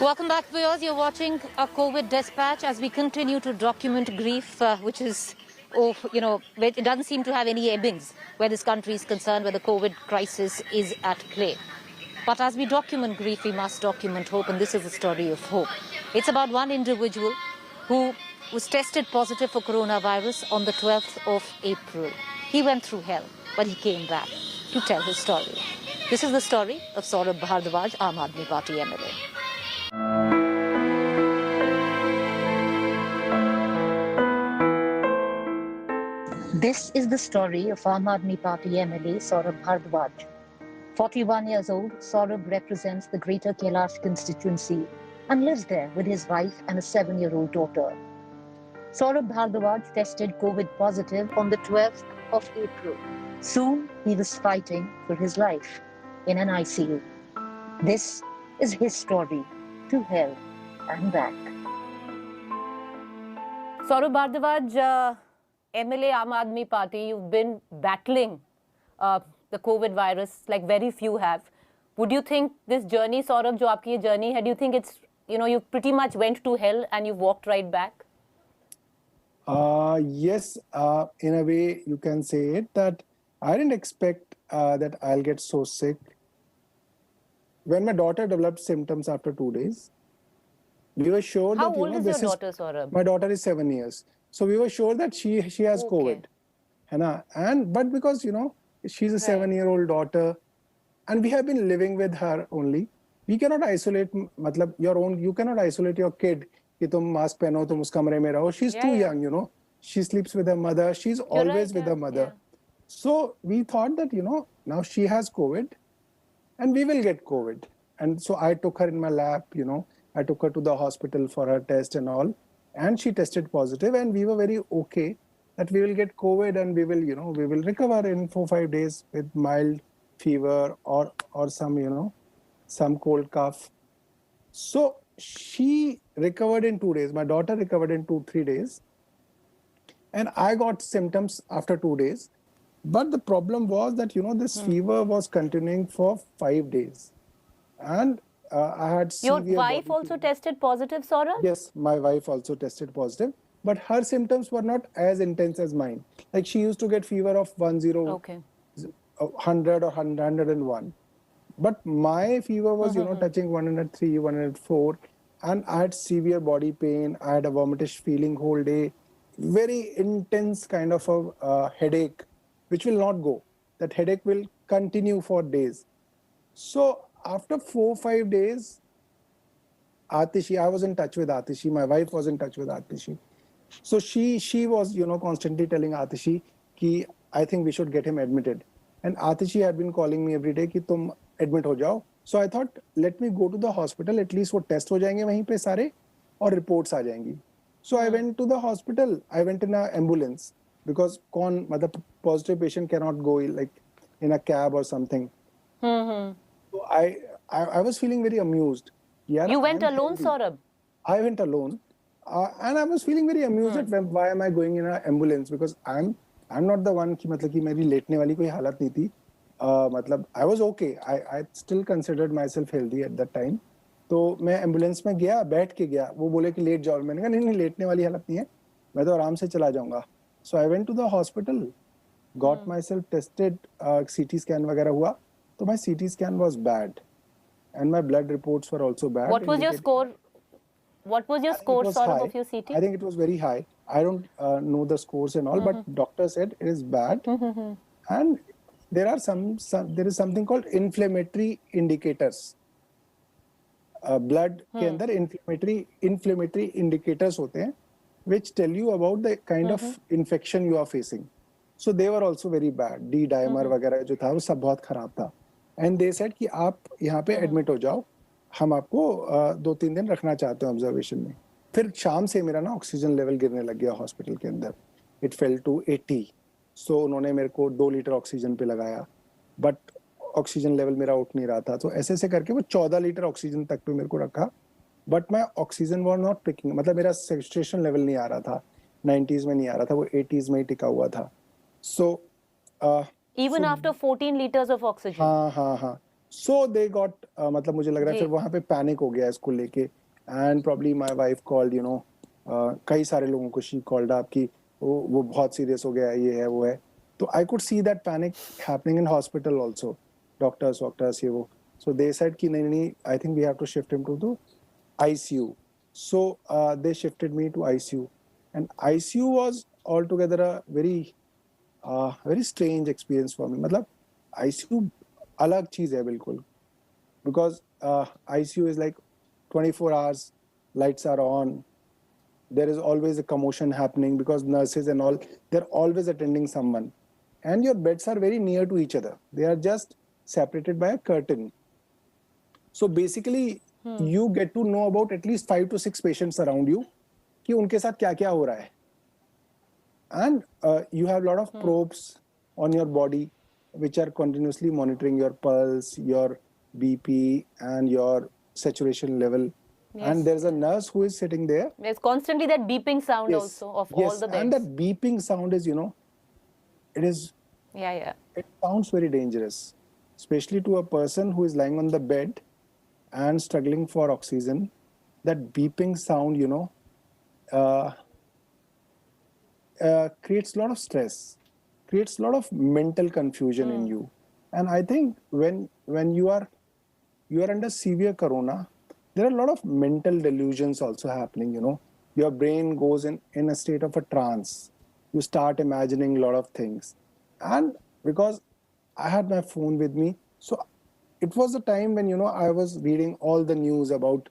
Welcome back, viewers. You're watching a COVID Dispatch as we continue to document grief, which is, it doesn't seem to have any ebbings where this country is concerned, where the COVID crisis is at play. But as we document grief, we must document hope, and this is a story of hope. It's about one individual who was tested positive for coronavirus on the 12th of April. He went through hell, but he came back to tell his story. This is the story of Saurabh Bhardwaj, Aam Aadmi Party MLA. This is the story of Aam Aadmi Party MLA Saurabh Bhardwaj. 41 years old, Saurabh represents the Greater Kailash constituency and lives there with his wife and a 7-year-old daughter. Saurabh Bhardwaj tested COVID positive on the 12th of April. Soon, he was fighting for his life in an ICU. This is his story to hell and back. Saurabh Bhardwaj, MLA Aam Aadmi Party, you've been battling the COVID virus like very few have. Would you think this journey, Saurabh, jo aapki ye journey hai, do you think it's, you pretty much went to hell and you've walked right back? Yes, in a way you can say it that I didn't expect that I'll get so sick. When my daughter developed symptoms after 2 days, we were sure How that old is your daughter, Saurabh? My daughter is 7 years. So we were sure that she has COVID. But because, she's a 7-year-old daughter and we have been living with her only. We cannot isolate, you cannot isolate your kid. Ki tum mask pehno, tum us kamre mein raho. She's too young, She sleeps with her mother. She's always with her mother. Yeah. So we thought that, now she has COVID and we will get COVID. And so I took her in my lap, I took her to the hospital for her test and all. And she tested positive and we were very okay that we will get COVID and we will recover in 4-5 days with mild fever or some, some cold cough. So she recovered in 2 days. My daughter recovered in 2-3 days. And I got symptoms after 2 days. But the problem was that, this fever was continuing for 5 days. And I had severe Your wife also tested positive, Saurabh? Yes, my wife also tested positive. But her symptoms were not as intense as mine. Like she used to get fever of 100 or 101. But my fever was, touching 103, 104. And I had severe body pain. I had a vomitish feeling whole day. Very intense kind of a headache, which will not go. That headache will continue for days. So after 4-5 days, Atishi, I was in touch with Atishi. My wife was in touch with Atishi. So she was, constantly telling Atishi ki I think we should get him admitted. And Atishi had been calling me every day ki tum admit ho jao. So I thought, let me go to the hospital. At least wo test ho jayenge wahin pe sare aur reports aa jayengi. So I went to the hospital. I went in an ambulance because the positive patient cannot go like in a cab or something. So I was feeling very amused. You went alone, Saurabh? I went alone. And I was feeling very amused at why am I going in an ambulance? Because I'm not the one ki meri letne wali koi halat nahi thi. I was okay. I still considered myself healthy at that time. तो मैं ambulance में गया, बैठ के गया, वो बोले कि लेट जाओ. मैंने कहा नहीं लेटने वाली हालत नहीं है, मैं तो आराम से चला जाऊंगा. So I went to the hospital, got myself tested, CT scan वगैरह हुआ, तो my CT scan was bad, and my blood reports were also bad. What was your score? What was your score, Saurabh, of your CT? I think it was very high. I don't know the scores and all, but doctor said it is bad, and there is something called inflammatory indicators. Blood के अंदर inflammatory indicators होते हैं which tell you about the kind of infection you are facing. So they were also very bad. D-dimer वगैरह जो था वो सब बहुत खराब था. And they said कि आप यहाँ पे admit हो जाओ, हम आपको 2-3 दिन रखना चाहते हैं observation में. फिर शाम से मेरा ना ऑक्सीजन लेवल गिरने लग गया हॉस्पिटल के अंदर. It fell to 80. So उन्होंने मेरे को 2 लीटर ऑक्सीजन पे लगाया. But ऑक्सीजन लेवल मेरा उठ नहीं रहा था, तो ऐसे करके वो 14 लीटर ऑक्सीजन तक पे मेरे को रखा. But my oxygen was not picking, मतलब मेरा सैचुरेशन लेवल नहीं आ रहा था, 90s में नहीं आ रहा था, वो 80s में ही टिका हुआ था. So even after 14 liters of oxygen. हाँ. So they got मतलब मुझे लग रहा है फिर वहाँ पे पैनिक हो गया इसको लेके, and probably my wife called, you know, कई सारे लोगों को she called up कि वो बहुत सीरियस हो गया, ये है वो है. तो I could see that panic happening in hospital also. Doctors ये वो. So they said कि नहीं, I think we have to shift him to the ICU. So they shifted me to ICU, and ICU was altogether a very strange experience for me. मतलब ICU अलग चीज है बिल्कुल, because ICU is like 24 hours, lights are on, there is always a commotion happening because nurses and all, they're always attending someone, and your beds are very near to each other. They are just separated by a curtain. So basically you get to know about at least 5 to 6 patients around you कि उनके साथ क्या क्या हो रहा है. And you have a lot of probes on your body which are continuously monitoring your pulse, your BP, and your saturation level. Yes. And there's a nurse who is sitting there. There's constantly that beeping sound also of all the beds. And that beeping sound is, you know, it is... Yeah. It sounds very dangerous, especially to a person who is lying on the bed and struggling for oxygen. That beeping sound, you know, creates a lot of stress, creates a lot of mental confusion in you. And I think when you are under severe corona, there are a lot of mental delusions also happening, you know. Your brain goes in a state of a trance. You start imagining a lot of things. And because I had my phone with me, so it was the time when, you know, I was reading all the news about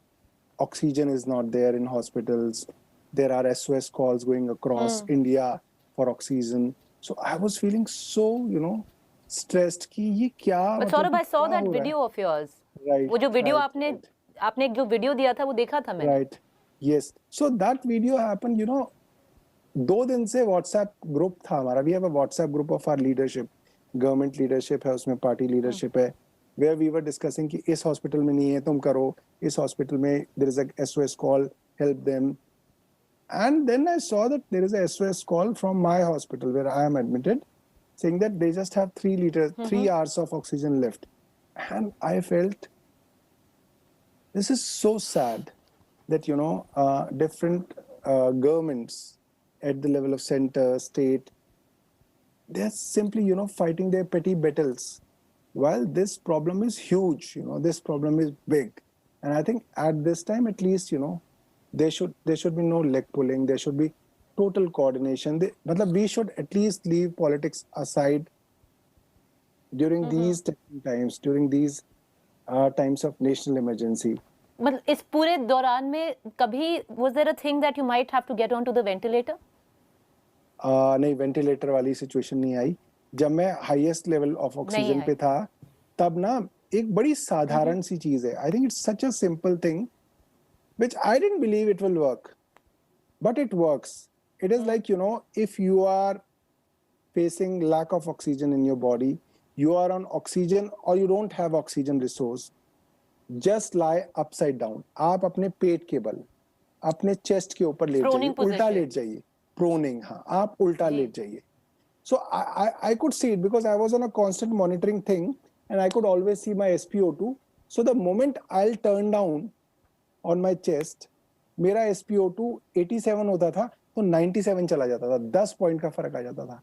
oxygen is not there in hospitals. There are SOS calls going across India for oxygen. So I was feeling so, you know, stressed कि ये क्या. But Saurabh, I saw that video of yours. Right. वो जो video आपने एक जो video दिया था वो देखा था मैंने. Right. Yes. So that video happened, you know, 2 दिन से WhatsApp group था हमारा. We have a WhatsApp group of our leadership. Government leadership है उसमें, party leadership है. Where we were discussing कि इस hospital में नहीं है तुम करो, इस hospital में there is a SOS call, help them. And then I saw that there is a SOS call from my hospital where I am admitted, saying that they just have 3 hours of oxygen left. And I felt, this is so sad that, you know, different governments at the level of center, state, they're simply, you know, fighting their petty battles. While this problem is huge, you know, this problem is big. And I think at this time, at least, you know, there should be no leg pulling. There should be total coordination. We should at least leave politics aside during these times, during these times of national emergency. मतलब इस पूरे दौरान में कभी was there a thing that you might have to get onto the ventilator? नहीं, ventilator वाली situation नहीं आई. जब मैं highest level of oxygen पे था, तब ना एक बड़ी साधारण सी चीज है. I think it's such a simple thing, which I didn't believe it will work, but it works. It is like, you know, if you are facing lack of oxygen in your body, you are on oxygen or you don't have oxygen resource, just lie upside down. आप अपने पेट के बल, अपने chest के ऊपर late जाइए, उल्टा late जाइए. Proning, हाँ, आप उल्टा लेट जाइए. So I could see it because I was on a constant monitoring thing and I could always see my SpO2. So the moment I'll turn down on my chest, मेरा SpO2 87 होता था तो 97 चला जाता था. 10 point का फर्क आ जाता था.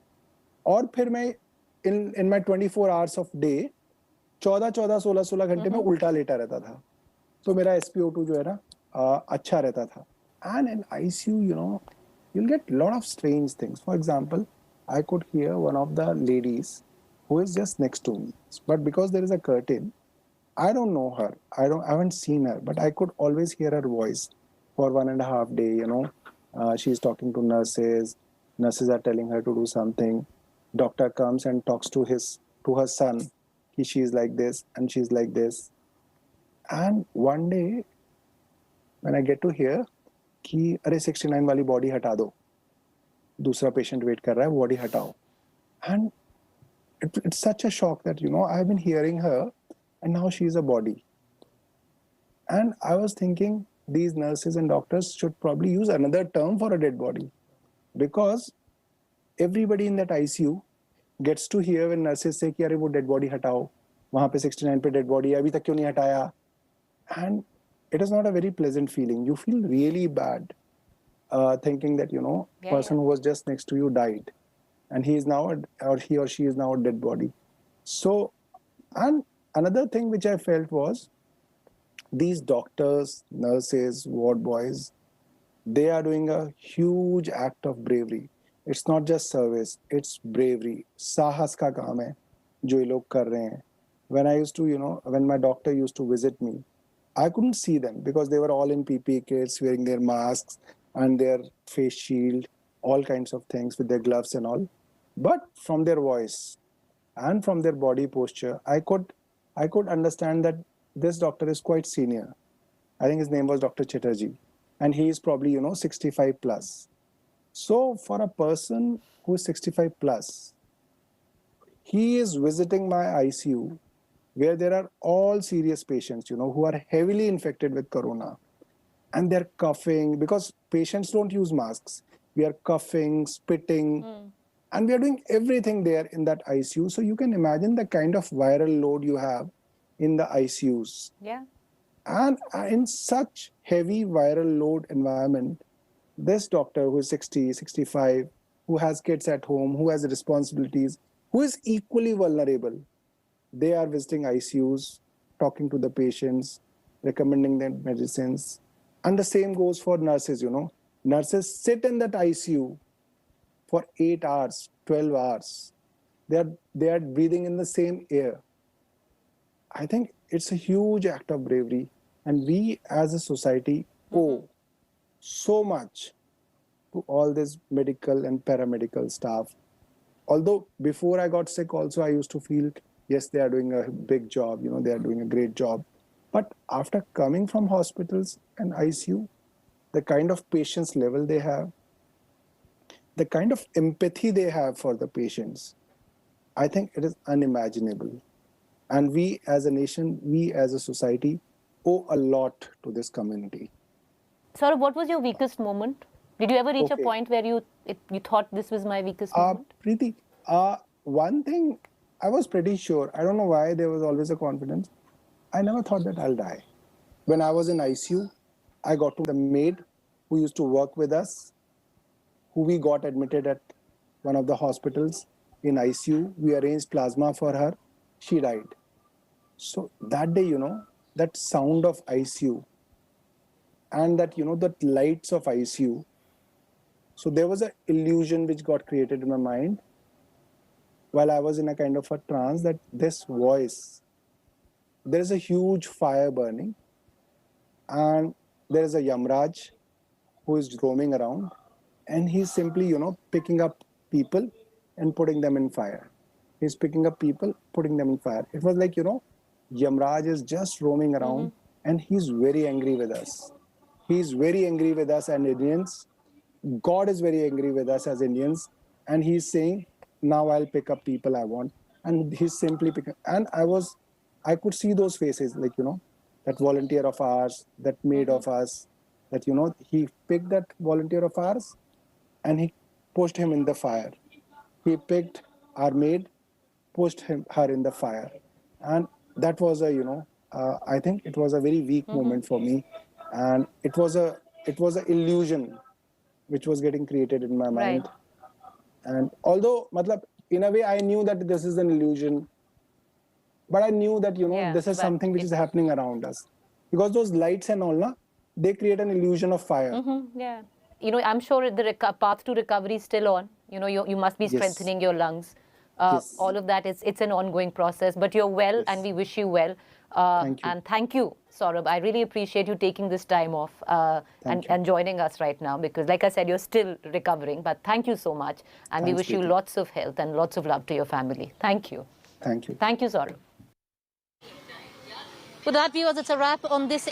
और फिर मैं in my 24 hours of day 16 घंटे में उल्टा लेटा रहता था. तो मेरा SpO2 जो है ना अच्छा रहता था. And in ICU, you know, you'll get a lot of strange things. For example, I could hear one of the ladies who is just next to me, but because there is a curtain, I don't know her. I haven't seen her, but I could always hear her voice for 1.5 days. You know, she's talking to nurses. Nurses are telling her to do something. Doctor comes and talks to her son. She's like this and she's like this. And one day, when I get to hear कि अरे 69 वाली body हटा दो, दूसरा patient wait कर रहा है, body हटाओ. And it's such a shock that, you know, I've been hearing her and now she's a body. And I was thinking these nurses and doctors should probably use another term for a dead body, because everybody in that ICU gets to hear when nurses say कि अरे वो dead body हटाओ, वहाँ पे 69 पे dead body, अभी तक क्यों नहीं हटाया? And it is not a very pleasant feeling. You feel really bad thinking that, person who was just next to you died, and he is now, or he or she is now a dead body. So, and another thing which I felt was these doctors, nurses, ward boys, they are doing a huge act of bravery. It's not just service, it's bravery. Sahas ka kaam hai, jo ye log kar rahe hain. When I used to, when my doctor used to visit me, I couldn't see them because they were all in PPE kits, wearing their masks and their face shield, all kinds of things with their gloves and all. But from their voice and from their body posture, I could understand that this doctor is quite senior. I think his name was Dr. Chatterjee, and he is probably 65 plus. So for a person who is 65 plus, he is visiting my ICU where there are all serious patients, who are heavily infected with corona, and they're coughing because patients don't use masks. We are coughing, spitting, and we are doing everything there in that ICU. So you can imagine the kind of viral load you have in the ICUs. Yeah. And in such heavy viral load environment, this doctor who is 60, 65, who has kids at home, who has responsibilities, who is equally vulnerable, they are visiting ICUs, talking to the patients, recommending them medicines. And the same goes for nurses, Nurses sit in that ICU for 8 hours, 12 hours. They are breathing in the same air. I think it's a huge act of bravery. And we as a society owe so much to all this medical and paramedical staff. Although before I got sick also, I used to feel, yes, they are doing a big job, they are doing a great job. But after coming from hospitals and ICU, the kind of patience level they have, the kind of empathy they have for the patients, I think it is unimaginable. And we as a nation, we as a society owe a lot to this community. Saurabh, what was your weakest moment? Did you ever reach a point where you thought this was my weakest moment? Preeti, one thing I was pretty sure, I don't know why there was always a confidence. I never thought that I'll die. When I was in ICU, I got to the maid who used to work with us, who we got admitted at one of the hospitals in ICU. We arranged plasma for her. She died. So that day, that sound of ICU and that, that lights of ICU. So there was an illusion which got created in my mind while I was in a kind of a trance that this voice, there is a huge fire burning and there is a Yamraj who is roaming around and he's simply, picking up people and putting them in fire. He's picking up people, putting them in fire. It was like, Yamraj is just roaming around and he's very angry with us. He's very angry with us and Indians. God is very angry with us as Indians. And he's saying, now I'll pick up people I want. And he's simply picking. And I could see those faces, like, that volunteer of ours, that maid of us, that, he picked that volunteer of ours and he pushed him in the fire. He picked our maid, pushed her in the fire. And that was I think it was a very weak moment for me. And it was a illusion which was getting created in my mind. And although, in a way, I knew that this is an illusion, but I knew that, this is something which is happening around us. Because those lights and all, they create an illusion of fire. Yeah. I'm sure the path to recovery is still on. You must be strengthening your lungs. All of that, it's an ongoing process. But you're well, and we wish you well. Thank you. And thank you, Saurabh. I really appreciate you taking this time off and joining us right now because, like I said, you're still recovering. But thank you so much. And we wish you lots of health and lots of love to your family. Thank you. Thank you. Thank you, Saurabh. With that, viewers, it's a wrap on this